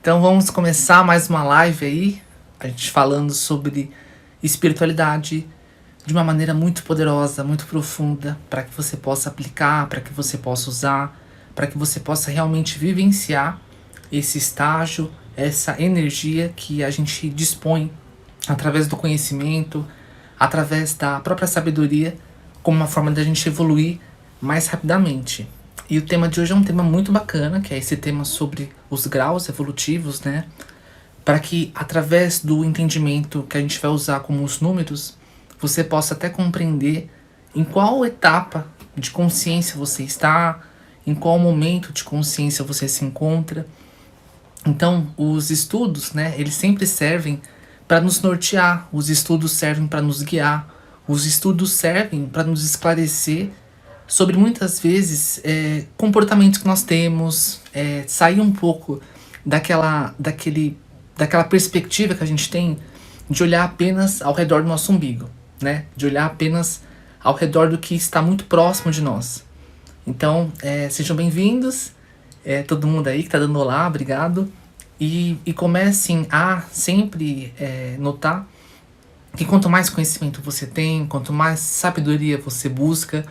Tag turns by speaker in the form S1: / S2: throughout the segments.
S1: Então vamos começar mais uma live aí, a gente falando sobre espiritualidade de uma maneira muito poderosa, muito profunda, para que você possa aplicar, para que você possa usar, para que você possa realmente vivenciar esse estágio, essa energia que a gente dispõe através do conhecimento, através da própria sabedoria, como uma forma da gente evoluir mais rapidamente. E o tema de hoje é um tema muito bacana, que é esse tema sobre os graus evolutivos, né? Para que através do entendimento que a gente vai usar como os números, você possa até compreender em qual etapa de consciência você está, em qual momento de consciência você se encontra. Então, os estudos, né, eles sempre servem para nos nortear, os estudos servem para nos guiar, os estudos servem para nos esclarecer sobre muitas vezes comportamentos que nós temos, sair um pouco daquela perspectiva que a gente tem de olhar apenas ao redor do nosso umbigo, né? De olhar apenas ao redor do que está muito próximo de nós. Então, sejam bem-vindos, todo mundo aí que está dando olá, obrigado. E comecem a sempre notar que quanto mais conhecimento você tem, quanto mais sabedoria você busca,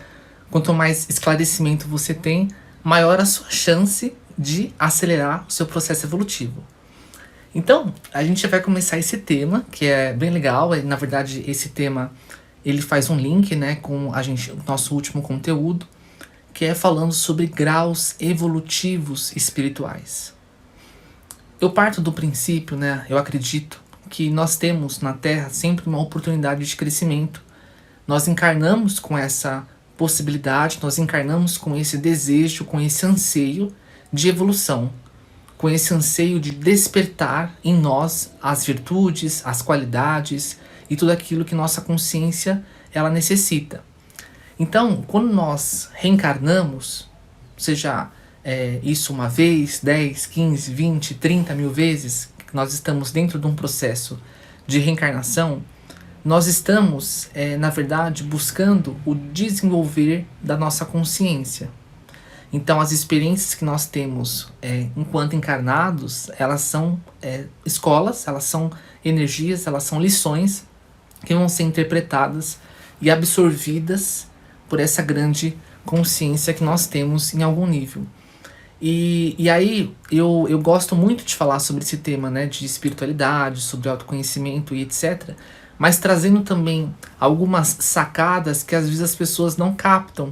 S1: quanto mais esclarecimento você tem, maior a sua chance de acelerar o seu processo evolutivo. Então, a gente vai começar esse tema, que é bem legal. Na verdade, esse tema ele faz um link, né, com o nosso último conteúdo, que é falando sobre graus evolutivos espirituais. Eu parto do princípio, né, eu acredito, que nós temos na Terra sempre uma oportunidade de crescimento. Nós encarnamos com essa possibilidade, nós encarnamos com esse desejo, com esse anseio de evolução, com esse anseio de despertar em nós as virtudes, as qualidades e tudo aquilo que nossa consciência ela necessita. Então, quando nós reencarnamos, seja isso uma vez, 10, 15, 20, 30 mil vezes, que nós estamos dentro de um processo de reencarnação, nós estamos, na verdade, buscando o desenvolver da nossa consciência. Então, as experiências que nós temos enquanto encarnados, elas são escolas, elas são energias, elas são lições que vão ser interpretadas e absorvidas por essa grande consciência que nós temos em algum nível. E aí, eu gosto muito de falar sobre esse tema, né, de espiritualidade, sobre autoconhecimento e etc., mas trazendo também algumas sacadas que às vezes as pessoas não captam.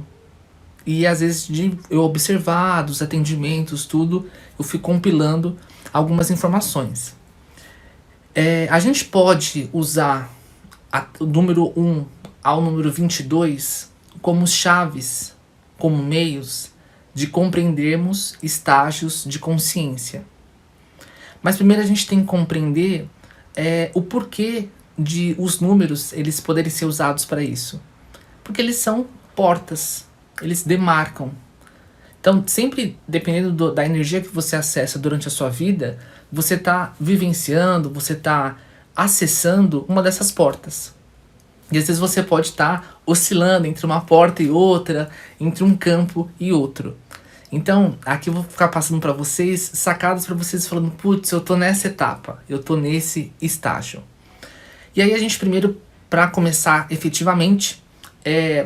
S1: E às vezes eu observar dos atendimentos, tudo, eu fui compilando algumas informações. A gente pode usar o número 1 ao número 22 como chaves, como meios de compreendermos estágios de consciência. Mas primeiro a gente tem que compreender o porquê de os números eles poderem ser usados para isso. Porque eles são portas, eles demarcam. Então, sempre dependendo da energia que você acessa durante a sua vida, você está vivenciando, você está acessando uma dessas portas. E às vezes você pode estar oscilando entre uma porta e outra, entre um campo e outro. Então, aqui eu vou ficar passando para vocês, sacadas para vocês falando, putz, eu tô nessa etapa, eu tô nesse estágio. E aí a gente primeiro, para começar efetivamente,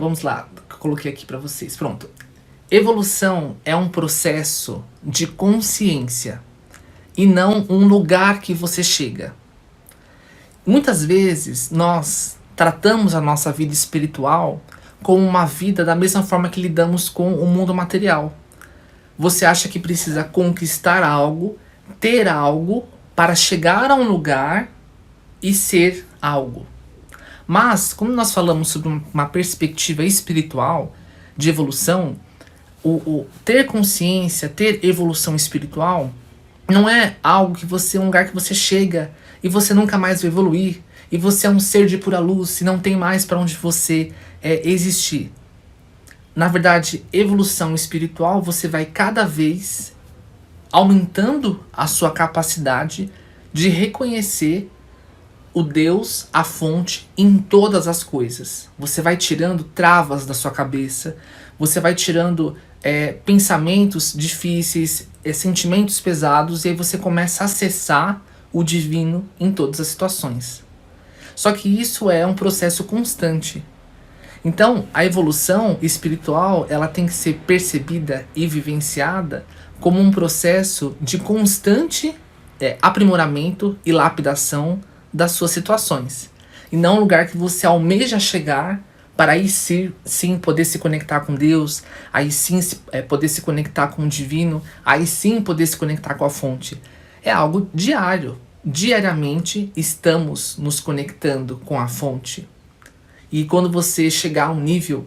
S1: vamos lá, eu coloquei aqui para vocês, pronto. Evolução é um processo de consciência e não um lugar que você chega. Muitas vezes nós tratamos a nossa vida espiritual como uma vida da mesma forma que lidamos com o mundo material. Você acha que precisa conquistar algo, ter algo, para chegar a um lugar e ser algo. Mas, quando nós falamos sobre uma perspectiva espiritual, de evolução, o ter consciência, ter evolução espiritual, não é algo que você, um lugar que você chega e você nunca mais vai evoluir, e você é um ser de pura luz e não tem mais para onde você existir. Na verdade, evolução espiritual, você vai cada vez aumentando a sua capacidade de reconhecer o Deus, a fonte, em todas as coisas. Você vai tirando travas da sua cabeça, você vai tirando pensamentos difíceis, sentimentos pesados, e aí você começa a acessar o divino em todas as situações. Só que isso é um processo constante. Então, a evolução espiritual, ela tem que ser percebida e vivenciada como um processo de constante aprimoramento e lapidação das suas situações. E não um lugar que você almeja chegar para aí sim poder se conectar com Deus, aí sim poder se conectar com o divino, aí sim poder se conectar com a fonte. É algo diário. Diariamente estamos nos conectando com a fonte. E quando você chegar a um nível,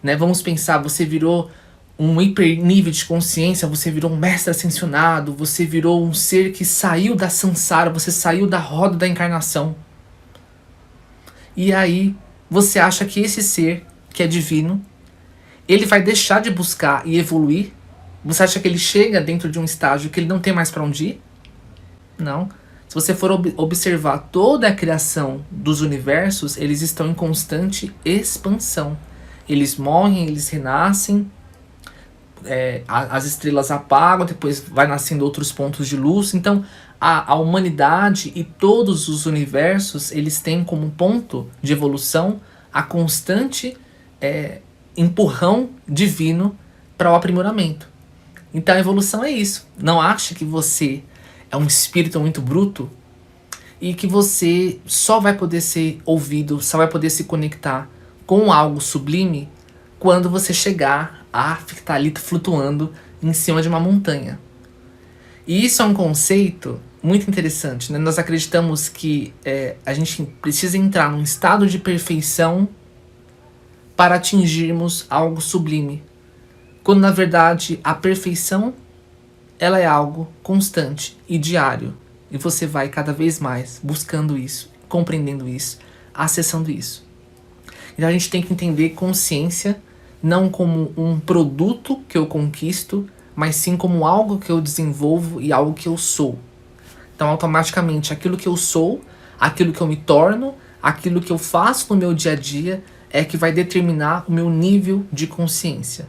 S1: né, vamos pensar, você virou um hiper nível de consciência, você virou um mestre ascensionado, você virou um ser que saiu da samsara, você saiu da roda da encarnação. E aí você acha que esse ser, que é divino, ele vai deixar de buscar e evoluir? Você acha que ele chega dentro de um estágio que ele não tem mais para onde ir? Não. Se você for observar toda a criação dos universos, eles estão em constante expansão. Eles morrem, eles renascem, as estrelas apagam, depois vai nascendo outros pontos de luz. Então, a humanidade e todos os universos, eles têm como ponto de evolução a constante empurrão divino para o aprimoramento. Então, a evolução é isso. Não ache que você é um espírito muito bruto e que você só vai poder ser ouvido, só vai poder se conectar com algo sublime quando você chegar a ficar ali flutuando em cima de uma montanha. E isso é um conceito muito interessante, né? Nós acreditamos que a gente precisa entrar num estado de perfeição para atingirmos algo sublime, quando na verdade a perfeição ela é algo constante e diário. E você vai cada vez mais buscando isso, compreendendo isso, acessando isso. Então a gente tem que entender consciência não como um produto que eu conquisto, mas sim como algo que eu desenvolvo e algo que eu sou. Então automaticamente aquilo que eu sou, aquilo que eu me torno, aquilo que eu faço no meu dia a dia é que vai determinar o meu nível de consciência.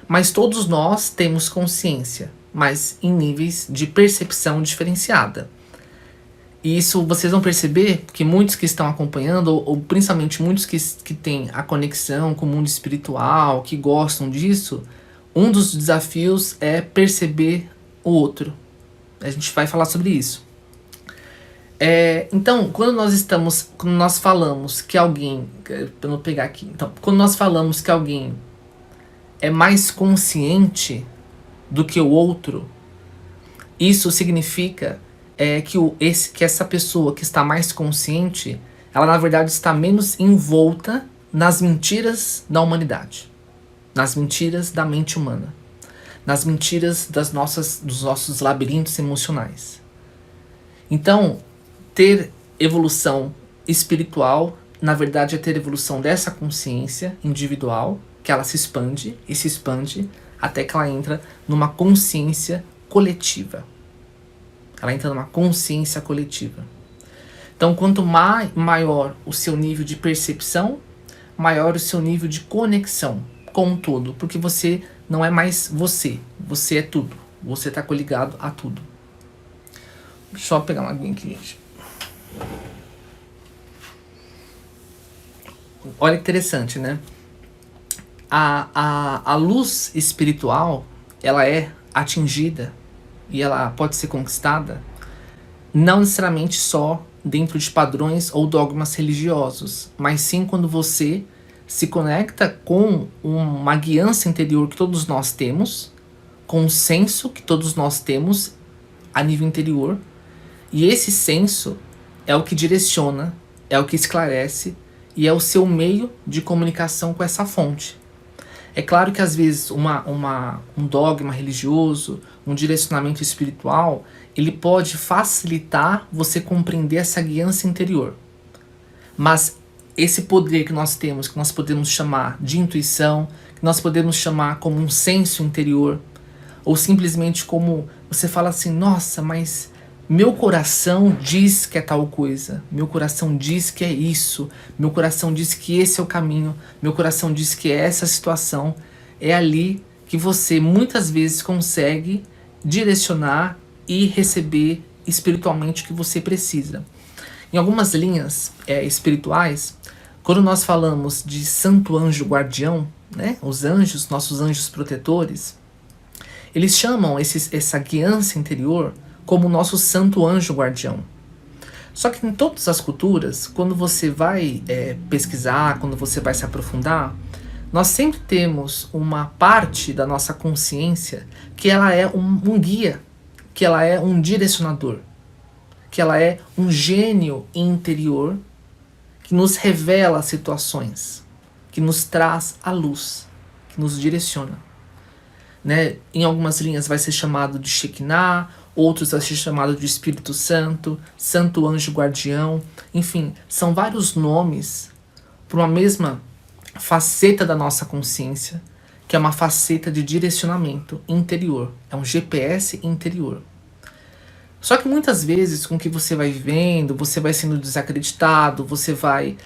S1: Mas todos nós temos consciência, mas em níveis de percepção diferenciada. E isso vocês vão perceber que muitos que estão acompanhando, ou principalmente muitos que têm a conexão com o mundo espiritual, que gostam disso, um dos desafios é perceber o outro. A gente vai falar sobre isso. Então, quando nós falamos que alguém, para eu pegar aqui, então, quando nós falamos que alguém é mais consciente do que o outro, isso significa que essa pessoa que está mais consciente, ela na verdade está menos envolta nas mentiras da humanidade, nas mentiras da mente humana, nas mentiras dos nossos labirintos emocionais. Então, ter evolução espiritual, na verdade, é ter evolução dessa consciência individual, que ela se expande e se expande até que ela entra numa consciência coletiva. Ela entra numa consciência coletiva. Então, quanto maior o seu nível de percepção, maior o seu nível de conexão com o todo. Porque você não é mais você. Você é tudo. Você está coligado a tudo. Deixa eu pegar uma aguinha aqui, gente. Olha que interessante, né? A luz espiritual, ela é atingida e ela pode ser conquistada não necessariamente só dentro de padrões ou dogmas religiosos, mas sim quando você se conecta com uma guiança interior que todos nós temos, com um senso que todos nós temos a nível interior, e esse senso é o que direciona, é o que esclarece e é o seu meio de comunicação com essa fonte. É claro que às vezes um dogma religioso, um direcionamento espiritual, ele pode facilitar você compreender essa guiança interior. Mas esse poder que nós temos, que nós podemos chamar de intuição, que nós podemos chamar como um senso interior, ou simplesmente como você fala assim, nossa, mas meu coração diz que é tal coisa, meu coração diz que é isso, meu coração diz que esse é o caminho, meu coração diz que é essa situação. É ali que você muitas vezes consegue direcionar e receber espiritualmente o que você precisa. Em algumas linhas espirituais, quando nós falamos de santo anjo guardião, né, os anjos, nossos anjos protetores, eles chamam essa guiança interior como nosso santo anjo guardião. Só que em todas as culturas, quando você vai pesquisar, quando você vai se aprofundar, nós sempre temos uma parte da nossa consciência que ela é um guia, que ela é um direcionador, que ela é um gênio interior que nos revela situações, que nos traz a luz, que nos direciona. Né? Em algumas linhas vai ser chamado de Shekinah, outros vai ser chamado de Espírito Santo, Santo Anjo Guardião, enfim, são vários nomes para uma mesma faceta da nossa consciência, que é uma faceta de direcionamento interior, é um GPS interior. Só que muitas vezes, com o que você vai vivendo, você vai sendo desacreditado, você vai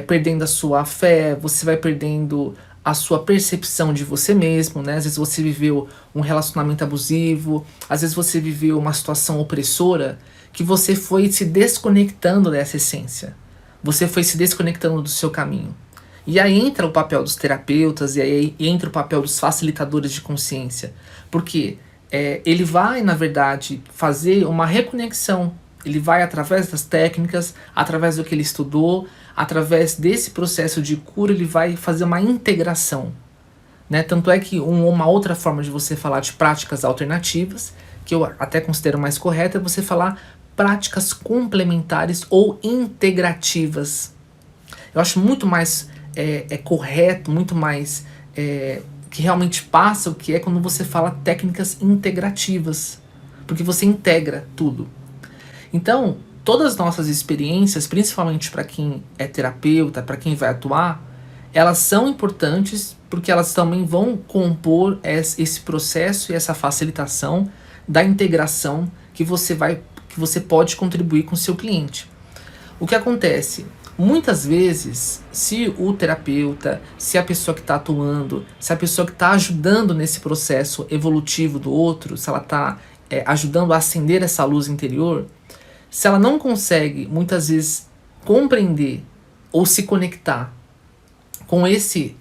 S1: perdendo a sua fé, você vai perdendo a sua percepção de você mesmo, né? Às vezes você viveu um relacionamento abusivo, às vezes você viveu uma situação opressora, que você foi se desconectando dessa essência. Você foi se desconectando do seu caminho. E aí entra o papel dos terapeutas, e aí entra o papel dos facilitadores de consciência. Porque ele vai, na verdade, fazer uma reconexão. Ele vai, através das técnicas, através do que ele estudou, através desse processo de cura, ele vai fazer uma integração. Né? Tanto é que uma outra forma de você falar de práticas alternativas, que eu até considero mais correta, é você falar práticas complementares ou integrativas. Eu acho muito mais correto, muito mais que realmente passa o que é quando você fala técnicas integrativas, porque você integra tudo. Então, todas as nossas experiências, principalmente para quem é terapeuta, para quem vai atuar, elas são importantes porque elas também vão compor esse processo e essa facilitação da integração que você pode contribuir com o seu cliente. O que acontece? Muitas vezes, se o terapeuta, se a pessoa que está atuando, se a pessoa que está ajudando nesse processo evolutivo do outro, se ela está ajudando a acender essa luz interior, se ela não consegue, muitas vezes, compreender ou se conectar com esse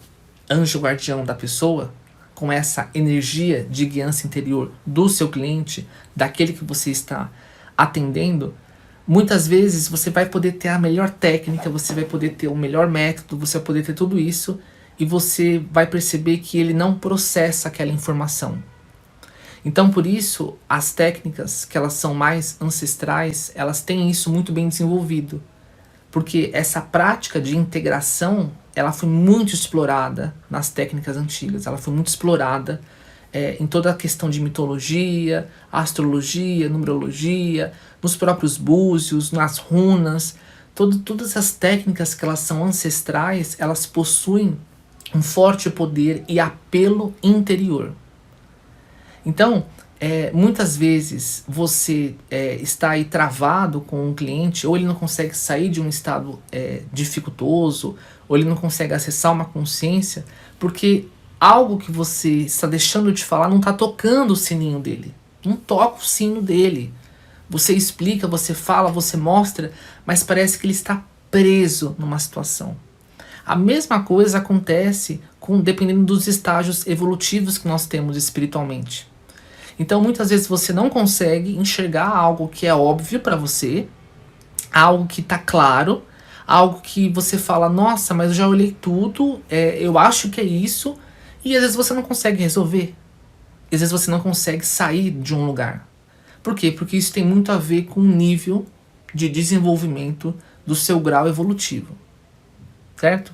S1: anjo guardião da pessoa, com essa energia de guiança interior do seu cliente, daquele que você está atendendo, muitas vezes você vai poder ter a melhor técnica, você vai poder ter o melhor método, você vai poder ter tudo isso e você vai perceber que ele não processa aquela informação. Então, por isso, as técnicas que elas são mais ancestrais, elas têm isso muito bem desenvolvido. Porque essa prática de integração, ela foi muito explorada nas técnicas antigas, ela foi muito explorada em toda a questão de mitologia, astrologia, numerologia, nos próprios búzios, nas runas. Todas as técnicas que elas são ancestrais, elas possuem um forte poder e apelo interior. Então, muitas vezes você está aí travado com um cliente, ou ele não consegue sair de um estado dificultoso, ou ele não consegue acessar uma consciência, porque algo que você está deixando de falar não está tocando o sininho dele. Não toca o sino dele. Você explica, você fala, você mostra, mas parece que ele está preso numa situação. A mesma coisa acontece dependendo dos estágios evolutivos que nós temos espiritualmente. Então, muitas vezes você não consegue enxergar algo que é óbvio para você, algo que está claro, algo que você fala, nossa, mas eu já olhei tudo, eu acho que é isso, e às vezes você não consegue resolver. Às vezes você não consegue sair de um lugar. Por quê? Porque isso tem muito a ver com o nível de desenvolvimento do seu grau evolutivo. Certo?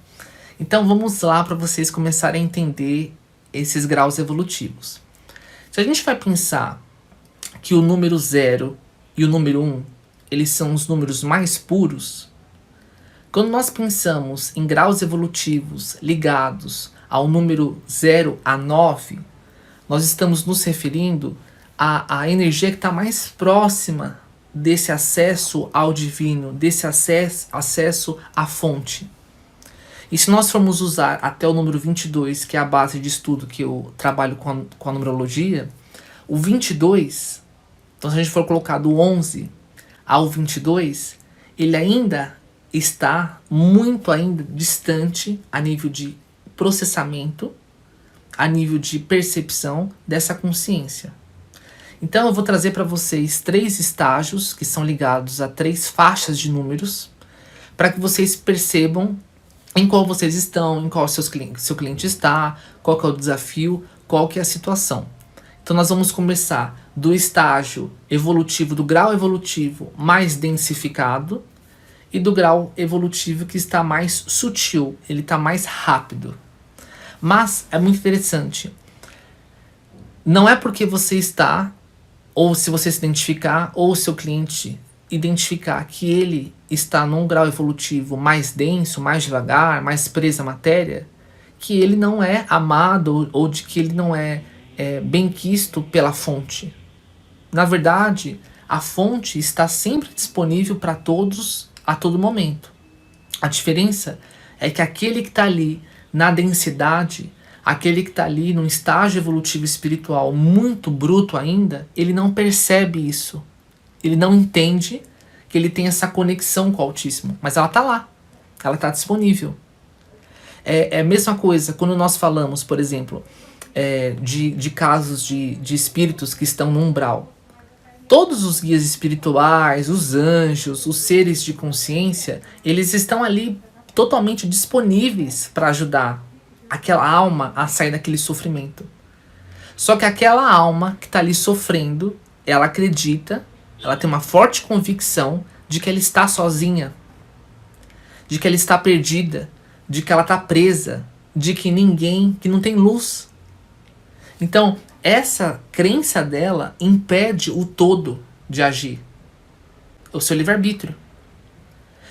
S1: Então vamos lá para vocês começarem a entender esses graus evolutivos. Se a gente vai pensar que o número 0 e o número 1, eles são os números mais puros, quando nós pensamos em graus evolutivos ligados ao número 0 a 9, nós estamos nos referindo à energia que está mais próxima desse acesso ao divino, desse acesso à fonte. E se nós formos usar até o número 22, que é a base de estudo que eu trabalho com a numerologia, O 22, então se a gente for colocar do 11 ao 22, ele ainda está muito ainda distante a nível de processamento, a nível de percepção dessa consciência. Então eu vou trazer para vocês 3 estágios que são ligados a 3 faixas de números, para que vocês percebam em qual vocês estão, em qual seu cliente está, qual que é o desafio, qual que é a situação. Então nós vamos começar do estágio evolutivo, do grau evolutivo mais densificado, e do grau evolutivo que está mais sutil, ele está mais rápido. Mas é muito interessante. Não é porque você está, ou se você se identificar, ou o seu cliente identificar que ele está num grau evolutivo mais denso, mais devagar, mais preso à matéria, que ele não é amado ou de que ele não é benquisto pela fonte. Na verdade, a fonte está sempre disponível para todos a todo momento. A diferença é que aquele que está ali na densidade, aquele que está ali num estágio evolutivo espiritual muito bruto ainda, ele não percebe isso. Ele não entende que ele tem essa conexão com o Altíssimo. Mas ela está lá. Ela está disponível. É a mesma coisa quando nós falamos, por exemplo, de casos de espíritos que estão no umbral. Todos os guias espirituais, os anjos, os seres de consciência, eles estão ali totalmente disponíveis para ajudar aquela alma a sair daquele sofrimento. Só que aquela alma que está ali sofrendo, ela acredita, ela tem uma forte convicção de que ela está sozinha, de que ela está perdida, de que ela está presa, de que que não tem luz. Então, essa crença dela impede o todo de agir, o seu livre-arbítrio.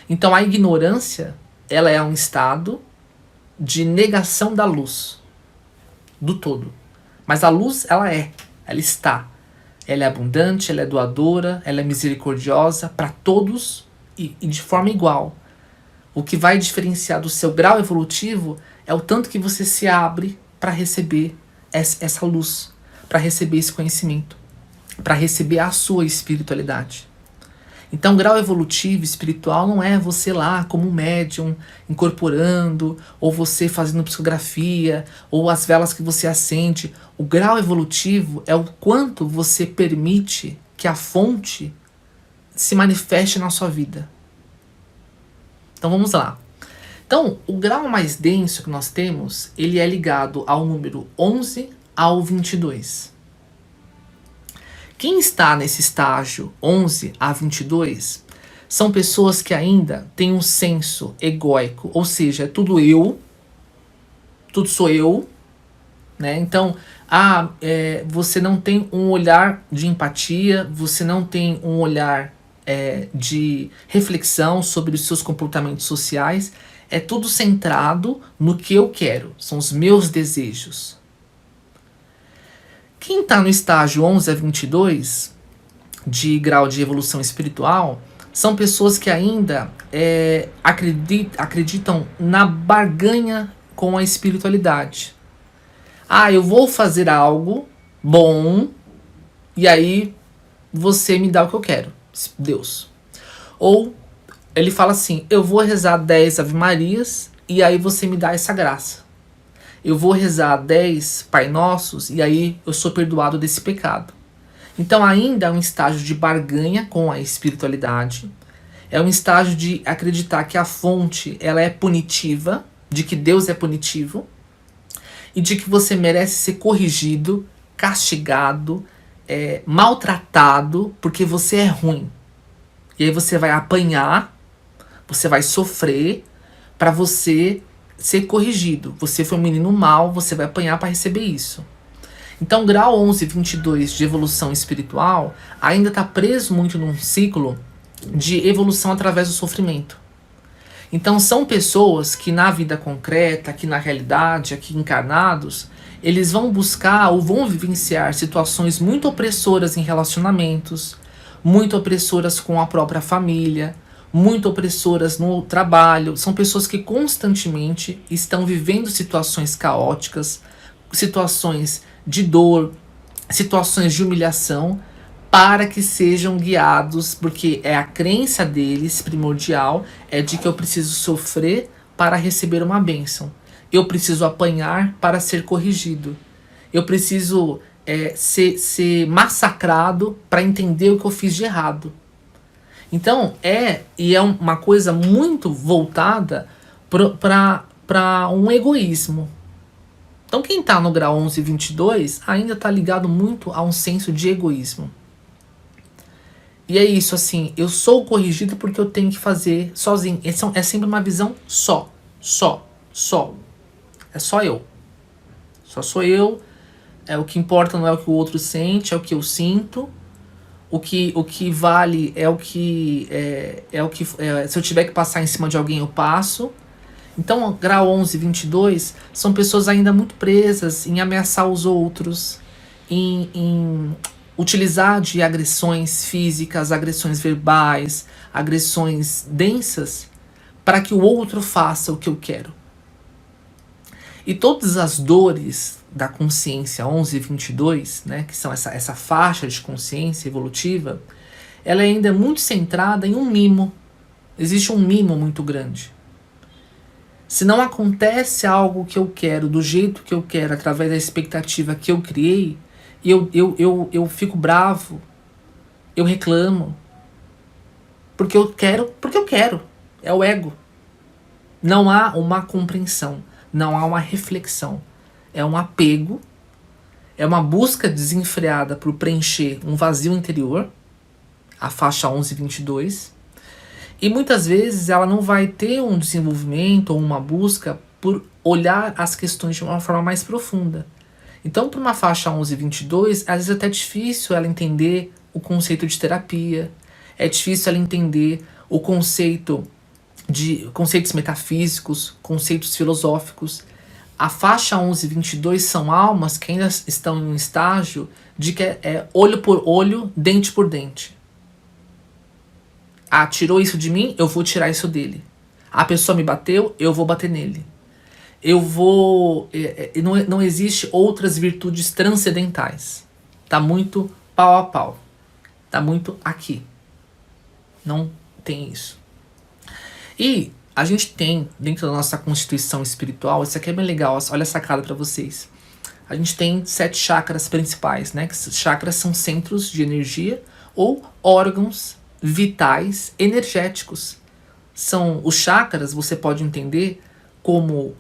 S1: Então a ignorância, ela é um estado de negação da luz, do todo. Mas a luz, ela está. Ela é abundante, ela é doadora, ela é misericordiosa para todos e de forma igual. O que vai diferenciar do seu grau evolutivo é o tanto que você se abre para receber essa luz, para receber esse conhecimento, para receber a sua espiritualidade. Então, grau evolutivo espiritual não é você lá como um médium incorporando, ou você fazendo psicografia, ou as velas que você acende. O grau evolutivo é o quanto você permite que a fonte se manifeste na sua vida. Então vamos lá. Então, o grau mais denso que nós temos, ele é ligado ao número 11 ao 22. Quem está nesse estágio 11 a 22 são pessoas que ainda têm um senso egóico, ou seja, é tudo eu, tudo sou eu, né? Então, você não tem um olhar de empatia, você não tem um olhar de reflexão sobre os seus comportamentos sociais, é tudo centrado no que eu quero, são os meus desejos. Quem está no estágio 11 a 22 de grau de evolução espiritual são pessoas que ainda acreditam na barganha com a espiritualidade. Eu vou fazer algo bom e aí você me dá o que eu quero, Deus. Ou ele fala assim, eu vou rezar 10 Ave Marias e aí você me dá essa graça. Eu vou rezar 10 Pai Nossos e aí eu sou perdoado desse pecado. Então ainda é um estágio de barganha com a espiritualidade. É um estágio de acreditar que a fonte ela é punitiva, de que Deus é punitivo e de que você merece ser corrigido, castigado, maltratado porque você é ruim. E aí você vai apanhar, você vai sofrer para você ser corrigido. Você foi um menino mau, você vai apanhar para receber isso. Então, grau 11 e 22 de evolução espiritual ainda está preso muito num ciclo de evolução através do sofrimento. Então, são pessoas que na vida concreta, aqui na realidade, aqui encarnados, eles vão buscar ou vão vivenciar situações muito opressoras em relacionamentos, muito opressoras com a própria família, muito opressoras no trabalho. São pessoas que constantemente estão vivendo situações caóticas, situações de dor, situações de humilhação para que sejam guiados, porque é a crença deles primordial, é de que eu preciso sofrer para receber uma bênção. Eu preciso apanhar para ser corrigido. Eu preciso ser massacrado para entender o que eu fiz de errado. Então, é uma coisa muito voltada para um egoísmo. Então, quem está no grau 11 e 22 ainda está ligado muito a um senso de egoísmo. E é isso, assim, eu sou corrigido porque eu tenho que fazer sozinho. É sempre uma visão só. É só eu. Só sou eu. O que importa não é o que o outro sente, é o que eu sinto. O que vale é o que... se eu tiver que passar em cima de alguém, eu passo. Então, grau 11 e 22 são pessoas ainda muito presas em ameaçar os outros, em utilizar de agressões físicas, agressões verbais, agressões densas, para que o outro faça o que eu quero. E todas as dores da consciência 11 e 22, né, que são essa faixa de consciência evolutiva, ela ainda é muito centrada em um mimo. Existe um mimo muito grande. Se não acontece algo que eu quero, do jeito que eu quero, através da expectativa que eu criei, eu fico bravo, eu reclamo, porque eu quero. É o ego. Não há uma compreensão, não há uma reflexão. É um apego, é uma busca desenfreada por preencher um vazio interior, a faixa 11 e 22, e muitas vezes ela não vai ter um desenvolvimento ou uma busca por olhar as questões de uma forma mais profunda. Então, para uma faixa 11 e 22, às vezes é até difícil ela entender o conceito de terapia, é difícil ela entender o conceito de conceitos metafísicos, conceitos filosóficos. A faixa 11 e 22 são almas que ainda estão em um estágio de que é olho por olho, dente por dente. Ah, tirou isso de mim, eu vou tirar isso dele. A pessoa me bateu, eu vou bater nele. Eu vou... não existe outras virtudes transcendentais. Tá muito pau a pau. Tá muito aqui. Não tem isso. E a gente tem, dentro da nossa constituição espiritual, isso aqui é bem legal, olha a sacada para vocês. A gente tem 7 chakras principais, né? Que chakras são centros de energia ou órgãos vitais energéticos. São os chakras, você pode entender como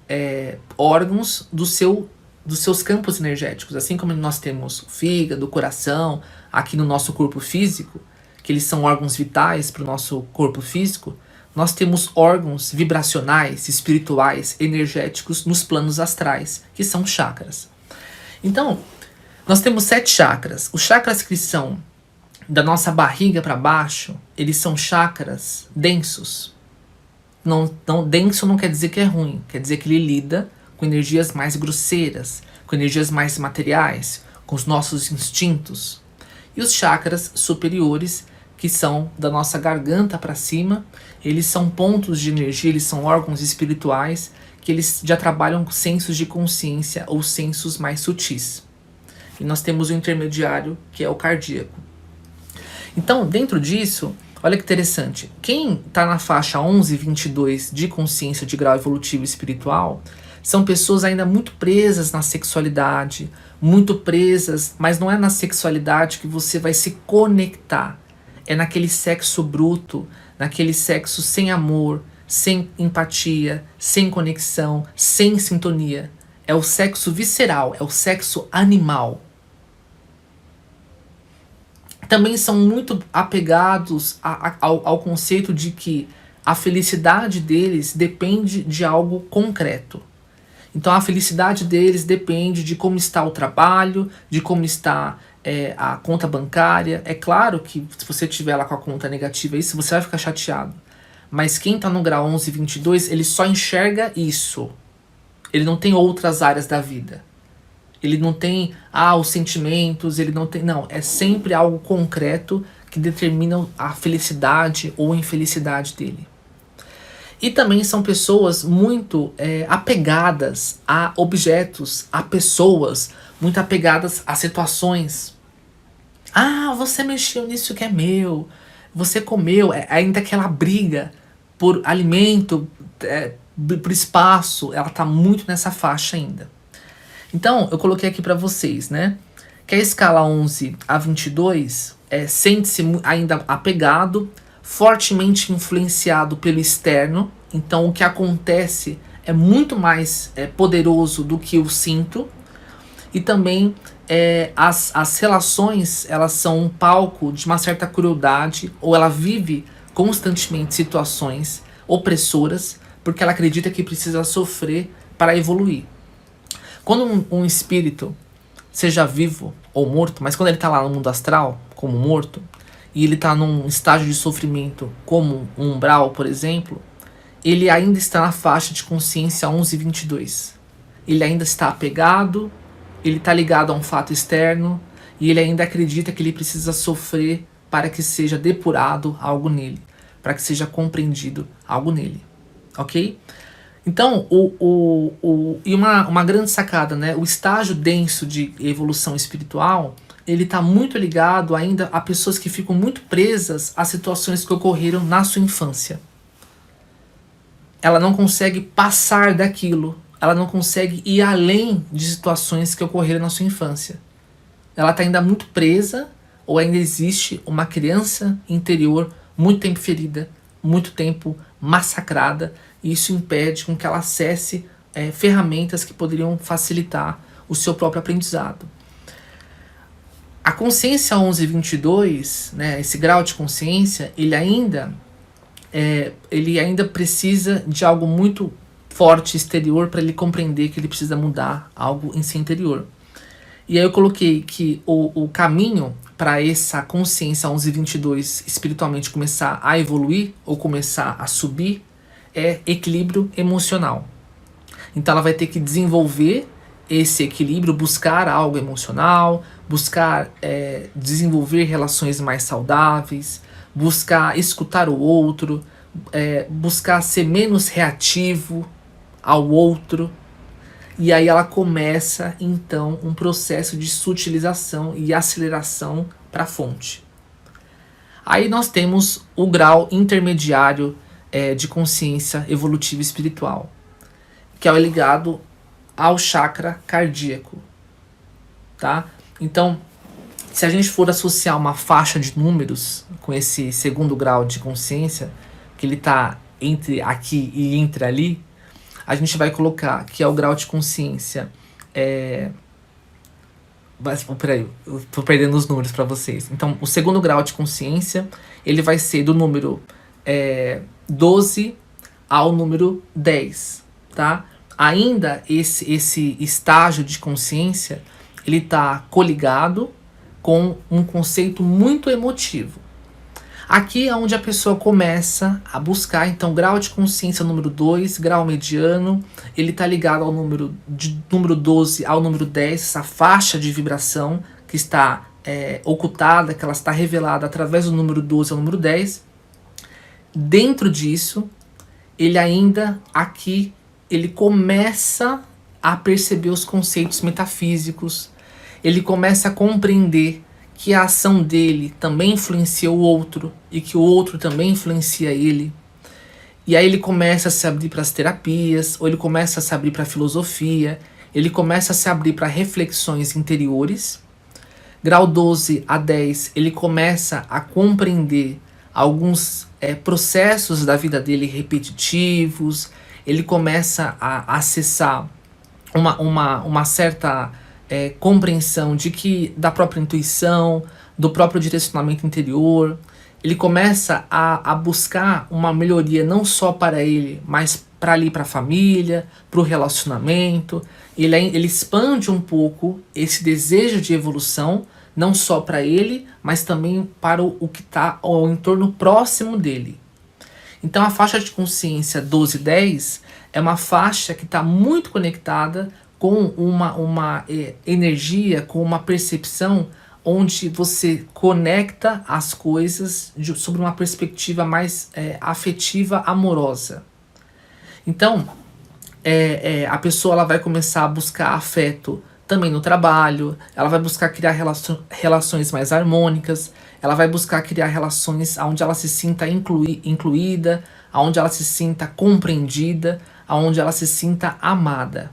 S1: órgãos dos seus campos energéticos. Assim como nós temos o fígado, o coração, aqui no nosso corpo físico, que eles são órgãos vitais para o nosso corpo físico, nós temos órgãos vibracionais, espirituais, energéticos nos planos astrais, que são chakras. Então, nós temos 7 chakras. Os chakras que são da nossa barriga para baixo, eles são chakras densos. Denso não quer dizer que é ruim, quer dizer que ele lida com energias mais grosseiras, com energias mais materiais, com os nossos instintos. E os chakras superiores, que são da nossa garganta para cima, eles são pontos de energia, eles são órgãos espirituais, que eles já trabalham com sensos de consciência ou sensos mais sutis. E nós temos o intermediário, que é o cardíaco. Então, dentro disso, olha que interessante, quem está na faixa 11 e 22 de consciência de grau evolutivo espiritual, são pessoas ainda muito presas na sexualidade, muito presas, mas não é na sexualidade que você vai se conectar. É naquele sexo bruto, naquele sexo sem amor, sem empatia, sem conexão, sem sintonia. É o sexo visceral, é o sexo animal. Também são muito apegados ao conceito de que a felicidade deles depende de algo concreto. Então a felicidade deles depende de como está o trabalho, de como está a conta bancária. É claro que se você tiver lá com a conta negativa, isso você vai ficar chateado. Mas quem está no grau 11 e 22, ele só enxerga isso. Ele não tem outras áreas da vida. Ele não tem os sentimentos, ele não tem... Não, é sempre algo concreto que determina a felicidade ou a infelicidade dele. E também são pessoas muito apegadas a objetos, a pessoas, muito apegadas a situações. Ah, você mexeu nisso que é meu, você comeu, ainda aquela briga por alimento, por espaço, ela tá muito nessa faixa ainda. Então, eu coloquei aqui para vocês, né? Que a escala 11 a 22 sente-se ainda apegado, fortemente influenciado pelo externo. Então, o que acontece é muito mais poderoso do que eu sinto. E também as relações, elas são um palco de uma certa crueldade, ou ela vive constantemente situações opressoras, porque ela acredita que precisa sofrer para evoluir. Quando um espírito, seja vivo ou morto, mas quando ele está lá no mundo astral, como morto, e ele está num estágio de sofrimento, como um umbral, por exemplo, ele ainda está na faixa de consciência 11-22. Ele ainda está apegado, ele está ligado a um fato externo, e ele ainda acredita que ele precisa sofrer para que seja depurado algo nele, para que seja compreendido algo nele, ok? Então, e uma grande sacada, né? O estágio denso de evolução espiritual, ele está muito ligado ainda a pessoas que ficam muito presas a situações que ocorreram na sua infância. Ela não consegue passar daquilo, ela não consegue ir além de situações que ocorreram na sua infância. Ela está ainda muito presa, ou ainda existe uma criança interior muito tempo ferida, muito tempo massacrada, e isso impede com que ela acesse ferramentas que poderiam facilitar o seu próprio aprendizado. A consciência 11-22, né, esse grau de consciência, ele ainda precisa de algo muito forte exterior para ele compreender que ele precisa mudar algo em seu interior. E aí eu coloquei que o caminho para essa consciência 11-22 espiritualmente começar a evoluir ou começar a subir é equilíbrio emocional. Então ela vai ter que desenvolver esse equilíbrio, buscar algo emocional, buscar desenvolver relações mais saudáveis, buscar escutar o outro, buscar ser menos reativo ao outro. E aí ela começa, então, um processo de sutilização e aceleração para a fonte. Aí nós temos o grau intermediário de consciência evolutiva espiritual, que é ligado ao chakra cardíaco, tá? Então, se a gente for associar uma faixa de números com esse segundo grau de consciência, que ele está entre aqui e entre ali, a gente vai colocar que é o grau de consciência. Mas, peraí, eu tô perdendo os números para vocês. Então, o segundo grau de consciência, ele vai ser do número 12 ao número 10, tá? Ainda esse estágio de consciência, ele tá coligado com um conceito muito emotivo. Aqui é onde a pessoa começa a buscar, então, grau de consciência número 2, grau mediano, ele está ligado ao número 12 ao número 10, essa faixa de vibração que está ocultada, que ela está revelada através do número 12 ao número 10. Dentro disso, ele ainda, aqui, ele começa a perceber os conceitos metafísicos, ele começa a compreender que a ação dele também influencia o outro e que o outro também influencia ele. E aí ele começa a se abrir para as terapias, ou ele começa a se abrir para a filosofia, ele começa a se abrir para reflexões interiores. Grau 12 a 10, ele começa a compreender alguns processos da vida dele repetitivos, ele começa a acessar uma certa compreensão da própria intuição, do próprio direcionamento interior. Ele começa a buscar uma melhoria não só para ele, mas para ali, para a família, para o relacionamento. Ele expande um pouco esse desejo de evolução, não só para ele, mas também para o que está ao entorno próximo dele. Então a faixa de consciência 12-10 é uma faixa que está muito conectada com uma energia, com uma percepção onde você conecta as coisas sob uma perspectiva mais afetiva, amorosa. Então, a pessoa ela vai começar a buscar afeto também no trabalho, ela vai buscar criar relações mais harmônicas, ela vai buscar criar relações onde ela se sinta incluída, onde ela se sinta compreendida, onde ela se sinta amada,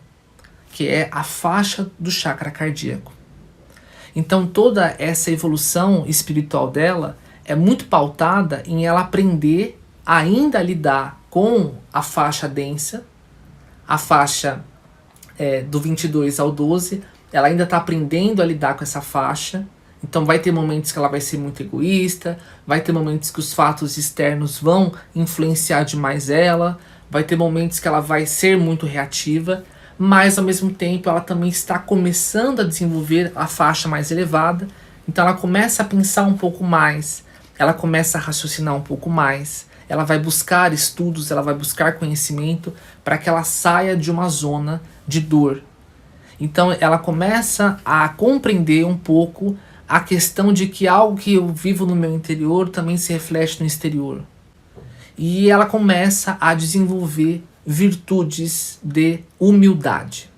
S1: que é a faixa do chakra cardíaco. Então toda essa evolução espiritual dela é muito pautada em ela aprender ainda a lidar com a faixa densa, a faixa do 22 ao 12, ela ainda está aprendendo a lidar com essa faixa. Então vai ter momentos que ela vai ser muito egoísta, vai ter momentos que os fatos externos vão influenciar demais ela, vai ter momentos que ela vai ser muito reativa, mas ao mesmo tempo ela também está começando a desenvolver a faixa mais elevada, então ela começa a pensar um pouco mais, ela começa a raciocinar um pouco mais, ela vai buscar estudos, ela vai buscar conhecimento para que ela saia de uma zona de dor. Então ela começa a compreender um pouco a questão de que algo que eu vivo no meu interior também se reflete no exterior. E ela começa a desenvolver virtudes de humildade.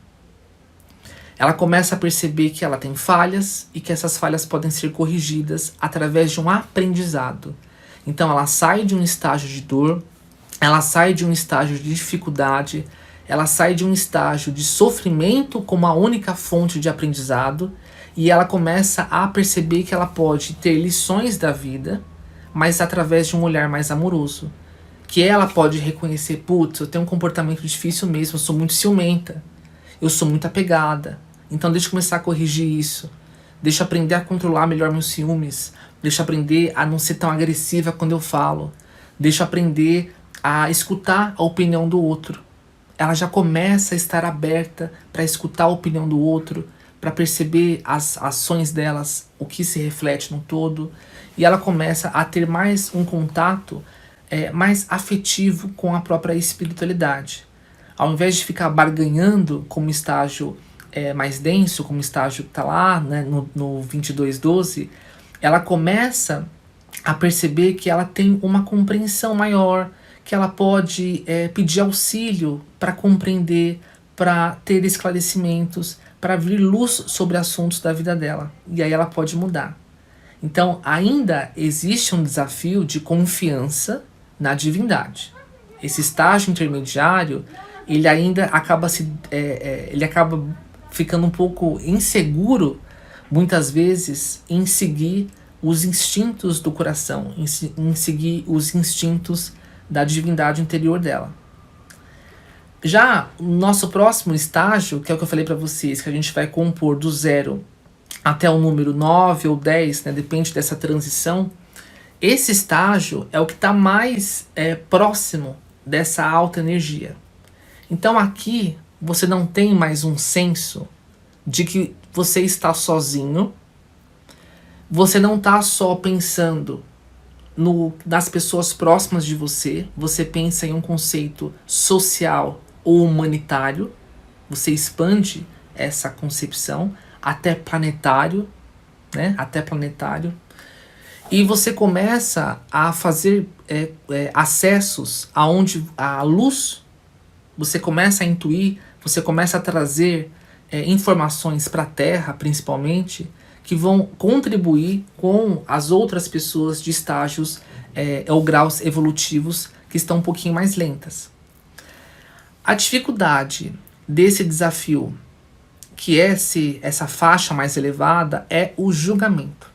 S1: Ela começa a perceber que ela tem falhas e que essas falhas podem ser corrigidas através de um aprendizado. Então ela sai de um estágio de dor, ela sai de um estágio de dificuldade, ela sai de um estágio de sofrimento como a única fonte de aprendizado, e ela começa a perceber que ela pode ter lições da vida, mas através de um olhar mais amoroso. Que ela pode reconhecer, putz, eu tenho um comportamento difícil mesmo, eu sou muito ciumenta, eu sou muito apegada, então deixa eu começar a corrigir isso, deixa eu aprender a controlar melhor meus ciúmes, deixa eu aprender a não ser tão agressiva quando eu falo, deixa eu aprender a escutar a opinião do outro. Ela já começa a estar aberta para escutar a opinião do outro, para perceber as ações delas, o que se reflete no todo, e ela começa a ter mais um contato mais afetivo com a própria espiritualidade. Ao invés de ficar barganhando como estágio mais denso, como estágio que está lá, né, no 2212, ela começa a perceber que ela tem uma compreensão maior, que ela pode pedir auxílio para compreender, para ter esclarecimentos, para vir luz sobre assuntos da vida dela. E aí ela pode mudar. Então ainda existe um desafio de confiança na divindade. Esse estágio intermediário, ele ainda acaba ele acaba ficando um pouco inseguro, muitas vezes, em seguir os instintos do coração, em seguir os instintos da divindade interior dela. Já o nosso próximo estágio, que é o que eu falei para vocês, que a gente vai compor do 0 até o número 9 ou 10, né, depende dessa transição, esse estágio é o que está mais próximo dessa alta energia. Então aqui você não tem mais um senso de que você está sozinho, você não está só pensando nas pessoas próximas de você, você pensa em um conceito social ou humanitário, você expande essa concepção até planetário, né? Até planetário. E você começa a fazer acessos aonde a luz, você começa a intuir, você começa a trazer informações para a Terra, principalmente, que vão contribuir com as outras pessoas de estágios ou graus evolutivos que estão um pouquinho mais lentas. A dificuldade desse desafio, que é essa faixa mais elevada, é o julgamento.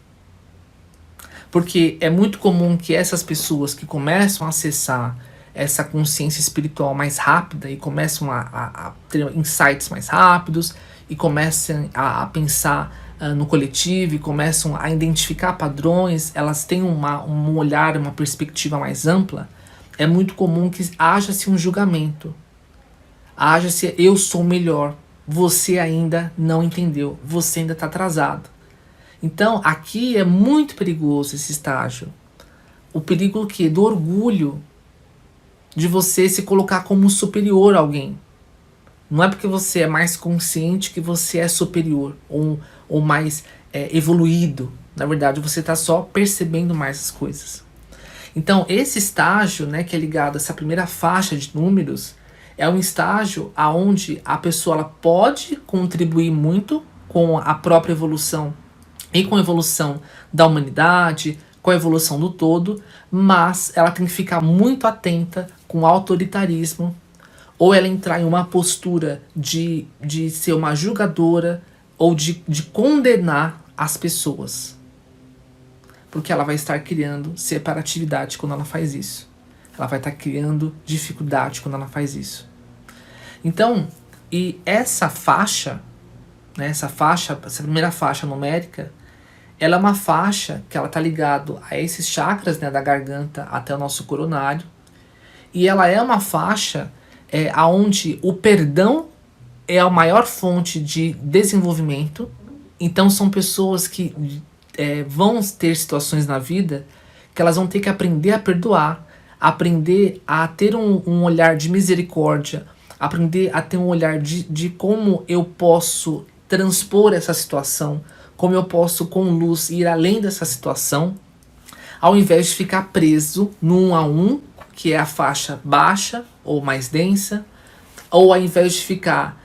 S1: Porque é muito comum que essas pessoas que começam a acessar essa consciência espiritual mais rápida e começam a ter insights mais rápidos e começam a pensar no coletivo e começam a identificar padrões, elas têm um olhar, uma perspectiva mais ampla, é muito comum que haja-se um julgamento. Haja-se, eu sou melhor, você ainda não entendeu, você ainda está atrasado. Então, aqui é muito perigoso esse estágio. O perigo do orgulho, de você se colocar como superior a alguém. Não é porque você é mais consciente que você é superior ou mais evoluído. Na verdade, você está só percebendo mais as coisas. Então, esse estágio, né, que é ligado a essa primeira faixa de números, É um estágio aonde a pessoa ela pode contribuir muito com a própria evolução e com a evolução da humanidade, com a evolução do todo, mas ela tem que ficar muito atenta com o autoritarismo, ou ela entrar em uma postura de ser uma julgadora, ou de condenar as pessoas. Porque ela vai estar criando separatividade quando ela faz isso. Ela vai estar criando dificuldade quando ela faz isso. Então, e essa faixa, né, essa primeira faixa numérica, ela é uma faixa que ela está ligada a esses chakras, né, da garganta até o nosso coronário. E ela é uma faixa onde o perdão é a maior fonte de desenvolvimento. Então são pessoas que vão ter situações na vida que elas vão ter que aprender a perdoar, aprender a ter um olhar de misericórdia, aprender a ter um olhar de como eu posso transpor essa situação, como eu posso com luz ir além dessa situação, ao invés de ficar preso no 1 a 1, que é a faixa baixa ou mais densa, ou ao invés de ficar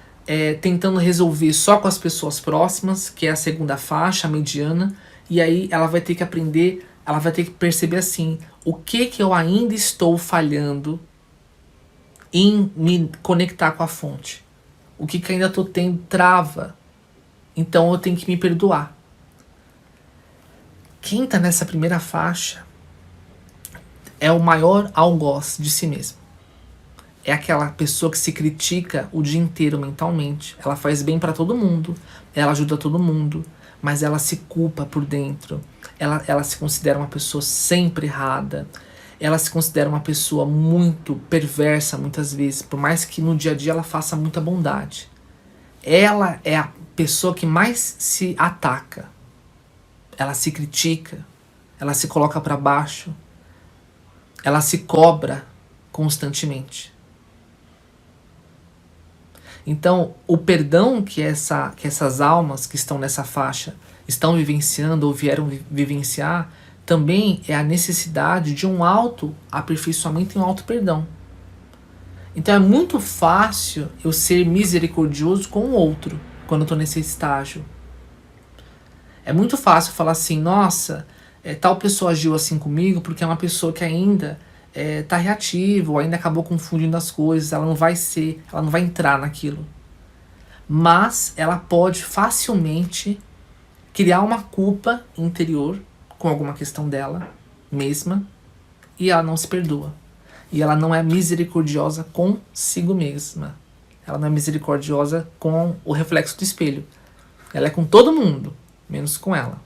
S1: tentando resolver só com as pessoas próximas, que é a segunda faixa, a mediana, e aí ela vai ter que aprender, ela vai ter que perceber assim, o que eu ainda estou falhando em me conectar com a fonte, o que ainda estou tendo trava, então eu tenho que me perdoar. Quem está nessa primeira faixa é o maior algoz de si mesmo. É aquela pessoa que se critica o dia inteiro mentalmente. Ela faz bem para todo mundo, ela ajuda todo mundo, mas ela se culpa por dentro. Ela se considera uma pessoa sempre errada. Ela se considera uma pessoa muito perversa muitas vezes, por mais que no dia a dia ela faça muita bondade. Ela é a pessoa que mais se ataca. Ela se critica, ela se coloca para baixo, ela se cobra constantemente. Então, o perdão que essas almas que estão nessa faixa estão vivenciando ou vieram vivenciar, também é a necessidade de um auto-aperfeiçoamento e um auto-perdão. Então é muito fácil eu ser misericordioso com o outro quando eu estou nesse estágio. É muito fácil falar assim, nossa, tal pessoa agiu assim comigo porque é uma pessoa que ainda tá reativa, ou ainda acabou confundindo as coisas, ela não vai entrar naquilo. Mas ela pode facilmente criar uma culpa interior com alguma questão dela mesma, e ela não se perdoa. E ela não é misericordiosa consigo mesma. Ela não é misericordiosa com o reflexo do espelho. Ela é com todo mundo, menos com ela.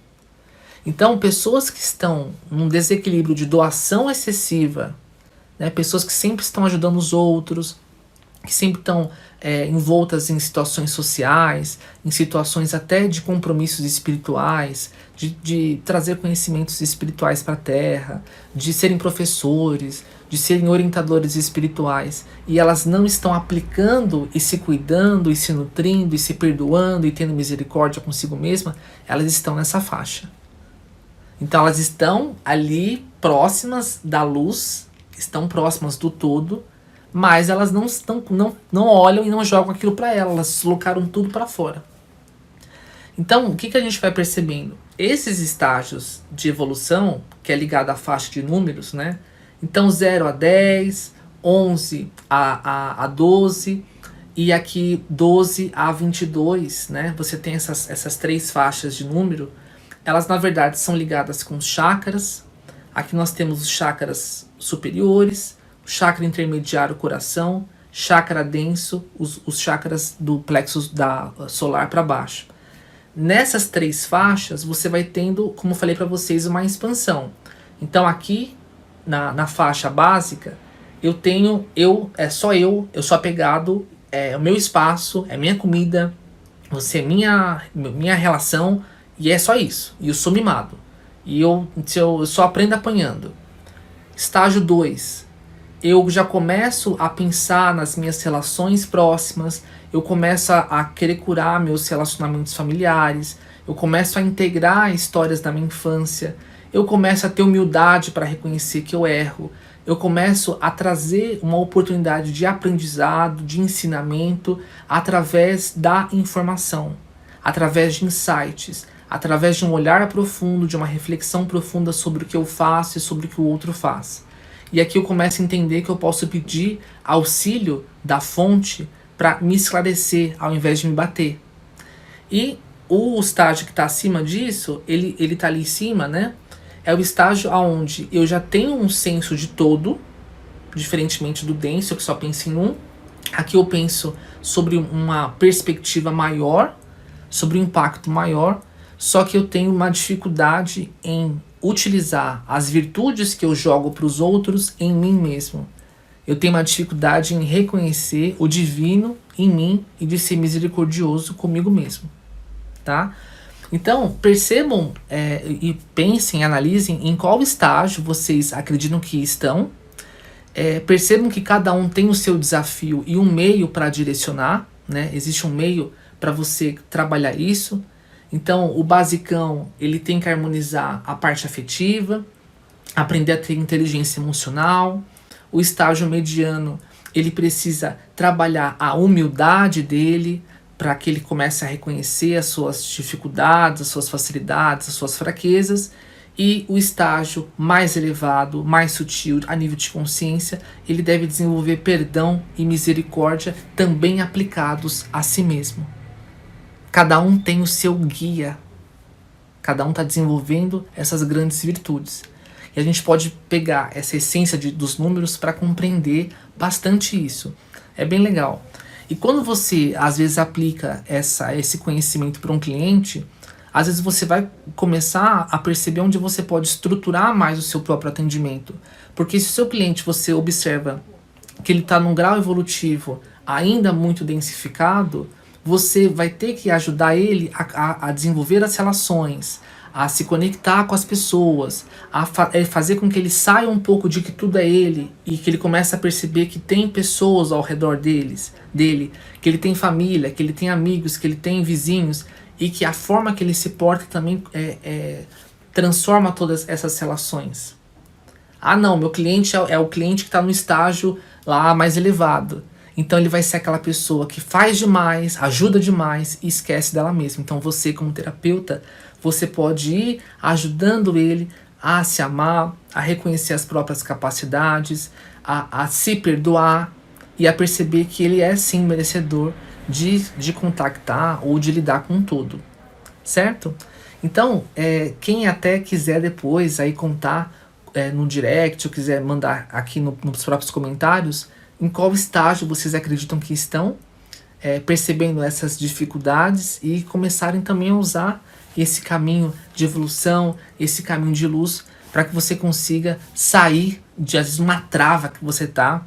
S1: Então, pessoas que estão num desequilíbrio de doação excessiva, né, pessoas que sempre estão ajudando os outros, que sempre estão envoltas em situações sociais, em situações até de compromissos espirituais, de trazer conhecimentos espirituais para a Terra, de serem professores, de serem orientadores espirituais, e elas não estão aplicando e se cuidando, e se nutrindo, e se perdoando, e tendo misericórdia consigo mesma, elas estão nessa faixa. Então elas estão ali próximas da luz, estão próximas do todo, mas elas não olham e não jogam aquilo para elas colocaram tudo para fora. Então, o que a gente vai percebendo? Esses estágios de evolução, que é ligado à faixa de números, né? Então, 0 a 10, 11 a 12, e aqui 12 a 22, né? Você tem essas três faixas de número. Elas, na verdade, são ligadas com os chakras. Aqui nós temos os chakras superiores, o chakra intermediário, o coração, chakra denso, os chakras do plexo solar para baixo. Nessas três faixas, você vai tendo, como eu falei para vocês, uma expansão. Então aqui, na faixa básica, eu sou apegado, é o meu espaço, é minha comida, você é minha relação, e é só isso. E eu sou mimado. E eu só aprendo apanhando. Estágio 2. Eu já começo a pensar nas minhas relações próximas, eu começo a querer curar meus relacionamentos familiares, eu começo a integrar histórias da minha infância, eu começo a ter humildade para reconhecer que eu erro, eu começo a trazer uma oportunidade de aprendizado, de ensinamento, através da informação, através de insights, através de um olhar profundo, de uma reflexão profunda sobre o que eu faço e sobre o que o outro faz. E aqui eu começo a entender que eu posso pedir auxílio da fonte para me esclarecer, ao invés de me bater. E o estágio que está acima disso, ele está ali em cima, né? É o estágio onde eu já tenho um senso de todo, diferentemente do denso, que só pensa em um. Aqui eu penso sobre uma perspectiva maior, sobre um impacto maior, só que eu tenho uma dificuldade em utilizar as virtudes que eu jogo para os outros em mim mesmo. Eu tenho uma dificuldade em reconhecer o divino em mim e de ser misericordioso comigo mesmo, tá? Então, percebam e pensem, analisem em qual estágio vocês acreditam que estão. Percebam que cada um tem o seu desafio e um meio para direcionar, né? Existe um meio para você trabalhar isso. Então, o basicão, ele tem que harmonizar a parte afetiva, aprender a ter inteligência emocional. O estágio mediano, ele precisa trabalhar a humildade dele, para que ele comece a reconhecer as suas dificuldades, as suas facilidades, as suas fraquezas. E o estágio mais elevado, mais sutil, a nível de consciência, ele deve desenvolver perdão e misericórdia também aplicados a si mesmo. Cada um tem o seu guia. Cada um está desenvolvendo essas grandes virtudes. E a gente pode pegar essa essência dos números para compreender bastante isso. É bem legal. E quando você, às vezes, aplica esse conhecimento para um cliente, às vezes você vai começar a perceber onde você pode estruturar mais o seu próprio atendimento. Porque se o seu cliente, você observa que ele está num grau evolutivo ainda muito densificado, você vai ter que ajudar ele a desenvolver as relações, a se conectar com as pessoas, a fazer com que ele saia um pouco de que tudo é ele e que ele comece a perceber que tem pessoas ao redor dele, que ele tem família, que ele tem amigos, que ele tem vizinhos e que a forma que ele se porta também transforma todas essas relações. Ah não, meu cliente é o cliente que está no estágio lá mais elevado. Então ele vai ser aquela pessoa que faz demais, ajuda demais e esquece dela mesma. Então você, como terapeuta, você pode ir ajudando ele a se amar, a reconhecer as próprias capacidades, a se perdoar e a perceber que ele é sim merecedor de contactar ou de lidar com tudo, certo? Então, quem até quiser depois aí contar no direct ou quiser mandar aqui nos próprios comentários em qual estágio vocês acreditam que estão, percebendo essas dificuldades e começarem também a usar esse caminho de evolução, esse caminho de luz, para que você consiga sair de, às vezes, uma trava que você tá,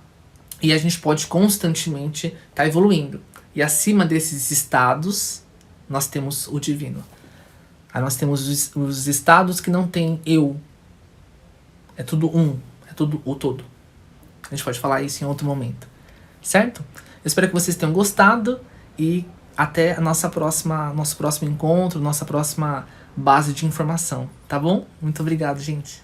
S1: e a gente pode constantemente estar evoluindo. E acima desses estados, nós temos o divino. Aí nós temos os estados que não tem eu. É tudo um, é tudo o todo. A gente pode falar isso em outro momento, certo? Eu espero que vocês tenham gostado e até nosso próximo encontro, nossa próxima base de informação, tá bom? Muito obrigado, gente.